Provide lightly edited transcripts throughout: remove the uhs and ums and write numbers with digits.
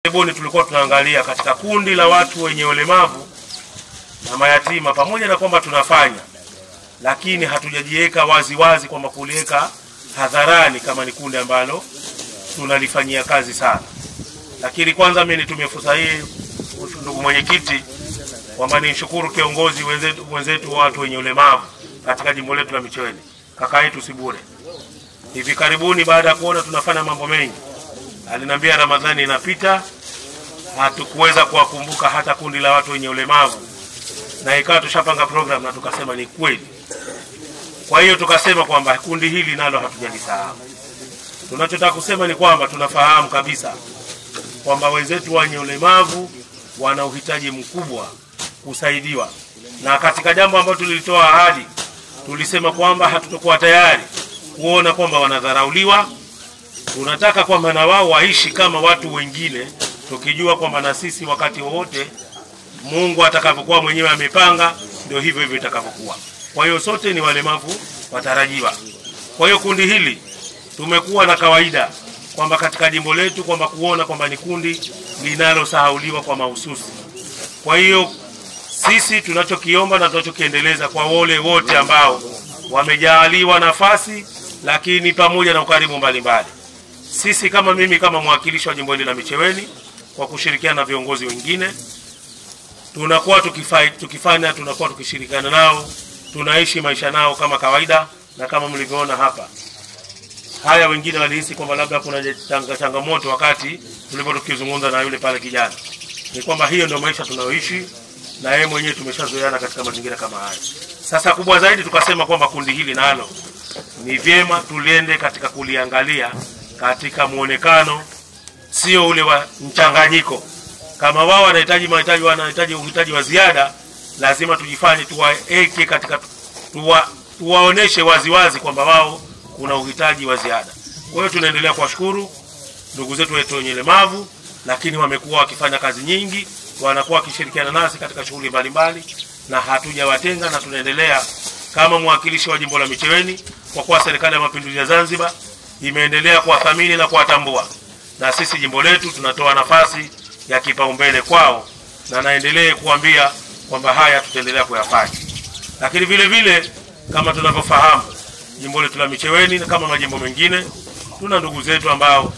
Karibuni tulikuwa tunaangalia katika kundi la watu wenye ulemavu na mayatima, pamoja na kwamba tunafanya, lakini hatujajiweka wazi kwamba kuliweka hadharani kama ni kundi ambalo tunalifanyia kazi sana. Lakini kwanza mimi nitumie fursa hii, ndugu mwenyekiti, kwamba nishukuru kiongozi wenzetu watu wenye ulemavu katika jimbo letu la Micheweni, kaka yetu Sibure. Hivi karibuni baada ya kuona tunafanya mambo mengi, aliniambia Ramadhani inapita, hatukuweza kuwakumbuka hata kundi la watu wenye ulemavu, na ikawa tushapanga program na tukasema ni kweli. Kwa hiyo tukasema kwamba kundi hili nalo hatujalisahau. Tunachotaka kusema ni kwamba tunafahamu kabisa kwamba wenzetu wenye ulemavu wana uhitaji mkubwa kusaidiwa, na katika jambo ambalo tulitoa ahadi, tulisema kwamba hatutokuwa tayari kuona kwamba wanadharauliwa. Tunataka kwamba na wao waishi kama watu wengine, tukijua kwamba na sisi wakati wote Mungu atakapokuwa mwenyewe amepanga ndio hivyo hivyo itakavyokuwa. Kwa hiyo sote ni walemavu watarajiwa. Kwa hiyo kundi hili tumekuwa na kawaida kwamba katika jimbo letu kwamba kuona kwamba ni kundi linalosahauliwa kwa mahususi. Kwa hiyo sisi tunachokiomba na tunachokiendeleza kwa wale wote ambao wamejaaliwa nafasi, lakini pamoja na ukarimu mbalimbali, sisi kama mimi kama mwakilishi wa jimbo hili la Micheweni, kwa kushirikiana na viongozi wengine, tunakuwa tunakuwa tukishirikiana nao, tunaishi maisha nao kama kawaida. Na kama mlivyoona hapa, haya wengine walihisi kwamba labda kuna changamoto wakati tulipozungumza na yule pale kijana, ni kwamba hiyo ndio maisha tunayoishi, na yeye mwenyewe tumeshazoeana katika mazingira kama haya. Sasa kubwa zaidi tukasema kwamba kundi hili nalo ni vyema tuliende katika kuliangalia katika muonekano, sio ule wa mchanganyiko. Kama wao wanahitaji uhitaji wa ziada, lazima tujifanye tuwaeke katika tuwaoneshe waziwazi kwamba wao kuna uhitaji wa ziada. Kwa hiyo tunaendelea kuwashukuru ndugu zetu wenye ulemavu, lakini wamekuwa wakifanya kazi nyingi, wanakuwa wakishirikiana nasi katika shughuli mbalimbali, na hatujawatenga, na tunaendelea kama mwakilishi wa jimbo la Micheweni, kwa kuwa serikali ya mapinduzi ya Zanzibar imeendelea kuwathamini na kuwatambua, na sisi jimbo letu tunatoa nafasi ya kipaumbele kwao, na naendelee kuambia kwamba haya tutaendelea kuyafanya. Lakini vile vile kama tunavyofahamu, jimbo letu la Micheweni na kama majimbo mengine, tuna ndugu zetu ambao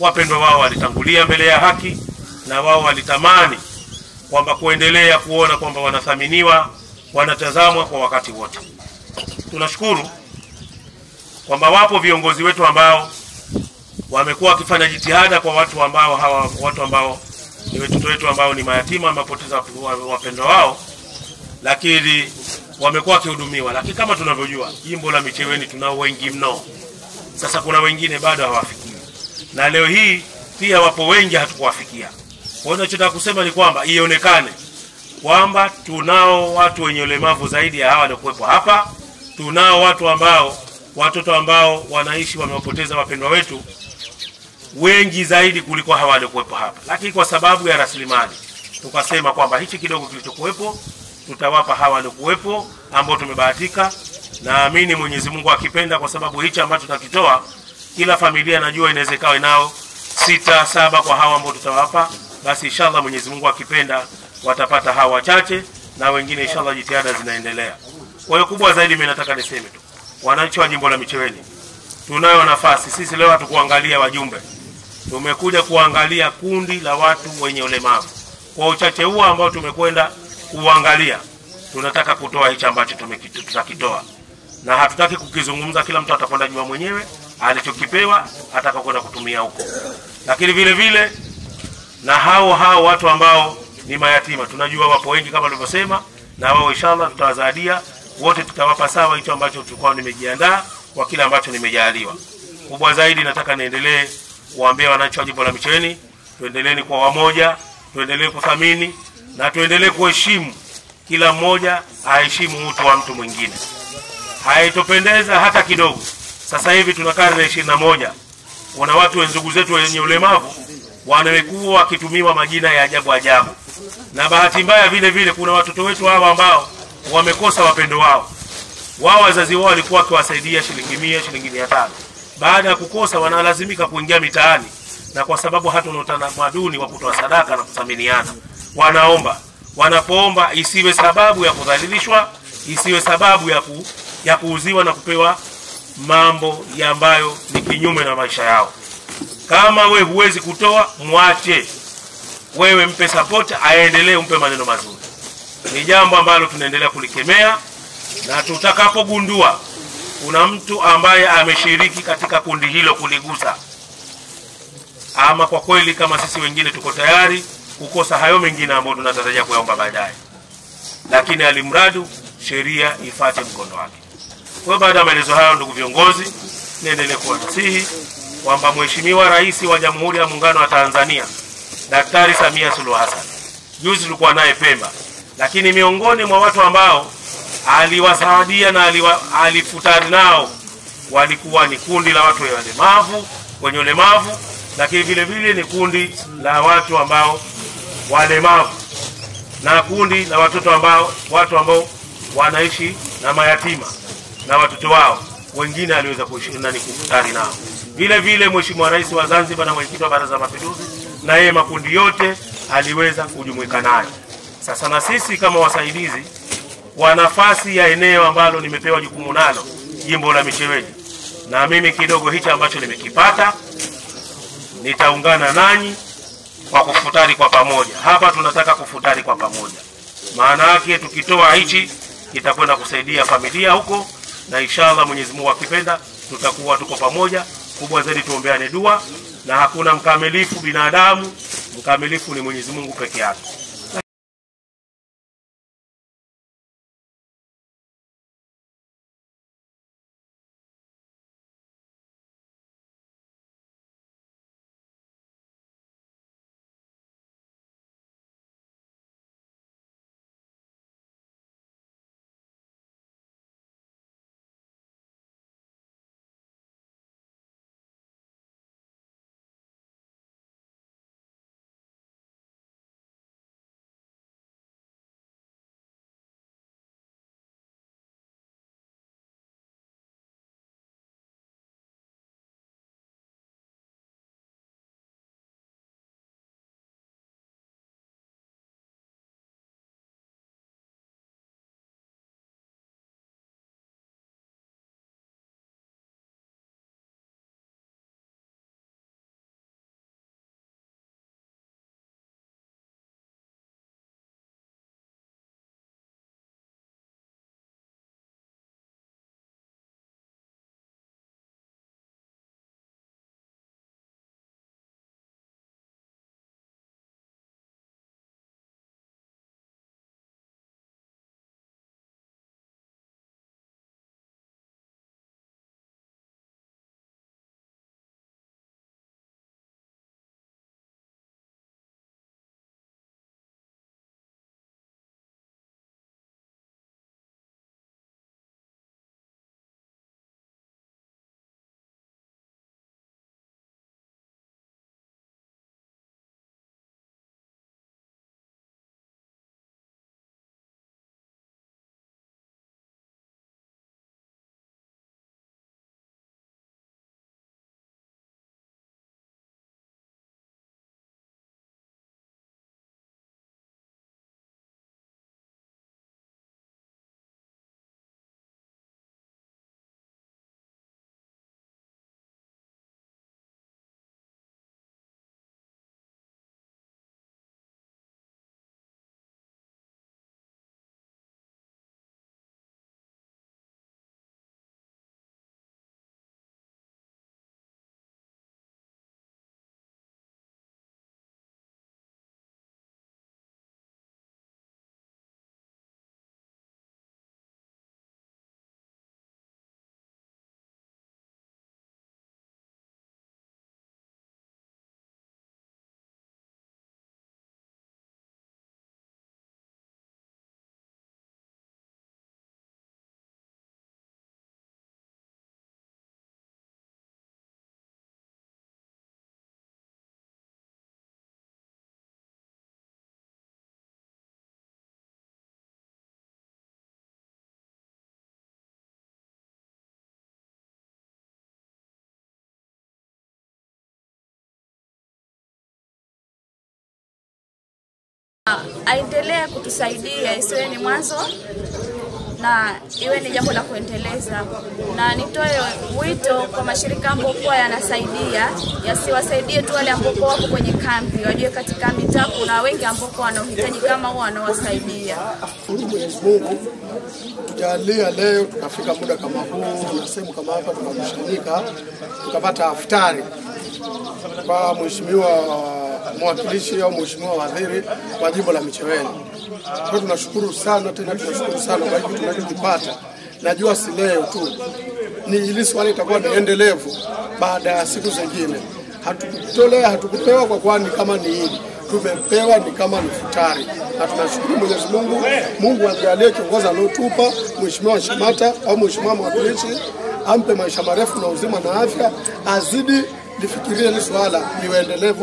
wapendwa wao walitangulia mbele ya haki, na wao walitamani kwamba kuendelea kuona kwamba wanathaminiwa, wanatazamwa kwa wakati wote. Tunashukuru kwamba wapo viongozi wetu ambao wamekuwa wakifanya jitihada kwa watu ambao ni watoto wetu ambao ni mayatima, wamepoteza wapendwa wao, lakini wamekuwa wakihudumiwa. Lakini kama tunavyojua, jimbo la Micheweni tunao wengi mno. Sasa kuna wengine bado hawafikii, na leo hii pia wapo wengi hatukuwafikia. Kwa hiyo tunachotaka kusema ni kwamba ionekane kwamba tunao watu wenye ulemavu zaidi ya hawa waliokuwepo hapa. Tunao watoto ambao wanaishi wamewapoteza wapendwa wetu wengi zaidi kuliko hawa waliokuwepo hapa, lakini kwa sababu ya rasilimali tukasema kwamba hichi kidogo kilichokuwepo tutawapa hawa waliokuwepo ambao tumebahatika. Naamini Mwenyezi Mungu akipenda, kwa sababu hichi ambacho tutakitoa, kila familia najua inaweza ikawa nao 6, 7 kwa hawa ambao tutawapa, basi inshallah Mwenyezi Mungu akipenda watapata hawa wachache, na wengine inshallah jitihada zinaendelea. Kwa hiyo kubwa zaidi mimi nataka niseme tu, wananchi wa jimbo la Micheweni, tunayo nafasi sisi leo hatukuangalia wajumbe, tumekuja kuangalia kundi la watu wenye ulemavu. Kwa uchache huo ambao tumekwenda kuangalia, tunataka kutoa hicho ambacho tutakitoa, na hatutaki kukizungumza. Kila mtu atakwenda jua mwenyewe alichokipewa atakakwenda kutumia huko. Lakini vile vile na hao watu ambao ni mayatima, tunajua wapo wengi kama nilivyosema, na wao inshallah tutawazadia wote, tutawapa sawa hicho ambacho tulikuwa nimejiandaa kwa kila ambacho nimejaliwa. Kubwa zaidi nataka niendelee kuambia wananchi wa jimbo la Micheweni, tuendeleeni kwa wamoja, tuendelee kuthamini na tuendelee kuheshimu. Kila mmoja aheshimu utu wa mtu mwingine. Haitopendeza hata kidogo. Sasa hivi tuna karne ya 21. Kuna watu ndugu zetu wenye ulemavu wanakuwa wakitumiwa majina ya ajabu, na bahati mbaya vile vile kuna watoto wetu hawa ambao wamekosa wapendo wao. Wazazi wao walikuwa wakiwasaidia shilingi 100, shilingi 500. Baada ya kukosa wanalazimika kuingia mitaani na kwa sababu hatuna utamaduni wa kutoa sadaka na kuthaminiana, wanapoomba isiwe sababu ya kudhalilishwa, isiwe sababu ya kuuziwa na kupewa mambo ambayo ni kinyume na maisha yao. Kama we huwezi kutoa, mwache, wewe mpe support, aendelee, umpe maneno mazuri. Ni jambo ambalo tunaendelea kulikemea, na tutakapogundua kuna mtu ambaye ameshiriki katika kundi hilo kuligusa, ama kwa kweli kama sisi wengine tuko tayari kukosa hayo mengine ambayo tunatarajia kuyaomba baadaye, lakini alimradu sheria ifate mkondo wake. Kwa baada ya maelezo hayo, ndugu viongozi, niendelee kuwanasihi kwamba Mheshimiwa Rais wa Jamhuri ya Muungano wa Tanzania Daktari Samia Suluhu Hassan, juzi tulikuwa naye Pemba, lakini miongoni mwa watu ambao aliwasawadia na alifutari nao walikuwa ni kundi la watu wenye ulemavu, lakini vile vile ni kundi la watu ambao walemavu na kundi la watu ambao wanaishi na mayatima na watoto wao wengine aliweza kushiriki na kufutari nao. Vile vile Mheshimiwa Rais wa Zanzibar na mwenyekiti wa Baraza la Mapinduzi, na yeye makundi yote aliweza kujumuika nayo. Sasa na sisi kama wasaidizi wa nafasi ya eneo ambalo nimepewa jukumu nalo, jimbo la Micheweni, na mimi kidogo hicho ambacho nimekipata, nitaungana nanyi kwa kufutari kwa pamoja. Hapa tunataka kufutari kwa pamoja. Maana yake tukitoa hichi kitakwenda kusaidia familia huko, na inshallah Mwenyezi Mungu akipenda tutakuwa tuko pamoja. Kubwa zaidi tuombeane dua, na hakuna mkamilifu binadamu, mkamilifu ni Mwenyezi Mungu peke yake. Aendelee kutusaidia, isiwe ni mwanzo na iwe ni jambo la kuendeleza. Na nitoe wito kwa mashirika ambayo yanasaidia, yasiwasaidie tu wale ambao wako kwenye kambi, wajue katika mitaa kuna wengi ambao wanaohitaji kama wao wanawasaidia. Mwenyezi Mungu tujalia leo tukafika muda kama huu na sehemu kama hapa tunakusanyika tukapata iftari kwa mheshimiwa mwakilishi au mheshimiwa waziri wa jimbo la Micheweni. Kwa tunashukuru sana, tena tunashukuru sana kwa hiki tunachokipata. Najua si leo tu, ni hili swali itakuwa ni endelevu baada ya siku zingine. Hatukupewa kwa kwani kama ni hili, tumepewa ni kama ni futari. Na tunashukuru Mwenyezi Mungu, Mungu ajalie kiongozi aliotupa mheshimiwa Shamata au mheshimiwa mwakilishi, ampe maisha marefu na uzima na afya, azidi lifikirie hili swala liwe endelevu.